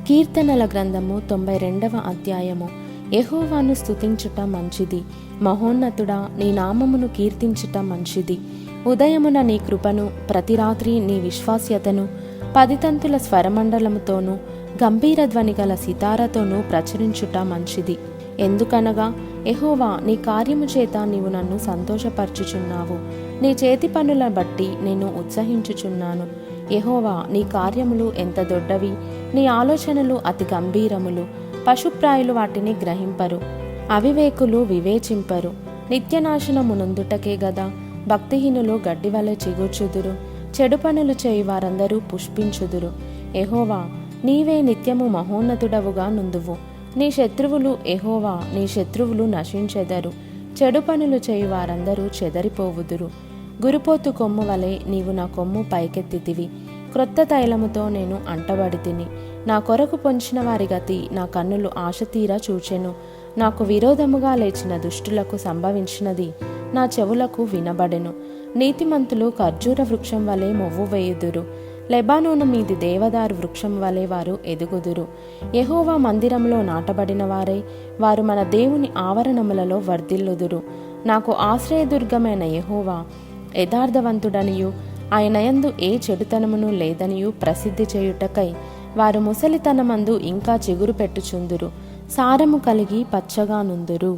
కీర్తనల గ్రంథము 92వ అధ్యాయము. యెహోవాను స్తుతించుట మంచిది, మహోన్నతుడా నీ నామమును కీర్తించుట మంచిది. ఉదయమున నీ కృపను, ప్రతి రాత్రి నీ విశ్వాస్యతను 10 తంతుల స్వరమండలముతోనూ గంభీర ధ్వని గల సితారతోనూ ప్రచురించుట మంచిది. ఎందుకనగా యెహోవా నీ కార్యము చేత నీవు నన్ను సంతోషపరచుచున్నావు. నీ చేతి పనుల బట్టి నేను ఉత్సహించుచున్నాను. యెహోవా నీ కార్యములు ఎంత దొడ్డవి, నీ ఆలోచనలు అతి గంభీరములు. పశుప్రాయులు వాటిని గ్రహింపరు, అవివేకులు వివేచింపరు. నిత్యనాశనమునందుటకే గదా భక్తిహీనులు గడ్డివలె చిగుర్చుదురు, చెడు పనులు చేయి వారందరూ పుష్పించుదురు. యెహోవా నీవే నిత్యము మహోన్నతుడవుగా నుందువు. నీ శత్రువులు యెహోవా నీ శత్రువులు నశించెదరు. చెడు పనులు చేయి వారందరూ చెదరిపోవుదురు. గురుపోతు కొమ్ము వలె నీవు నా కొమ్ము పైకెత్తితివి. క్రొత్త తైలముతో నేను అంటబడితిని. నా కొరకు పొంచిన వారి గతి నా కన్నులు ఆశతీరా చూచెను. నాకు విరోధముగా లేచిన దుష్టులకు సంభవించినది నా చెవులకు వినబడెను. నీతిమంతులు ఖర్జూర వృక్షం వలె మొవ్వు వేయుదురు. లెబానోను మీది దేవదారు వృక్షం వలె వారు ఎదుగుదురు. యెహోవా మందిరంలో నాటబడిన వారై వారు మన దేవుని ఆవరణములలో వర్ధిల్లుదురు. నాకు ఆశ్రయదుర్గమైన యెహోవా యథార్థవంతుడనియు ఆయన యందు ఏ చెడుతనమును లేదనియు ప్రసిద్ధి చేయుటకై వారు ముసలితనమందు ఇంకా చిగురు పెట్టుచుందురు, సారము కలిగి పచ్చగా నుందురు.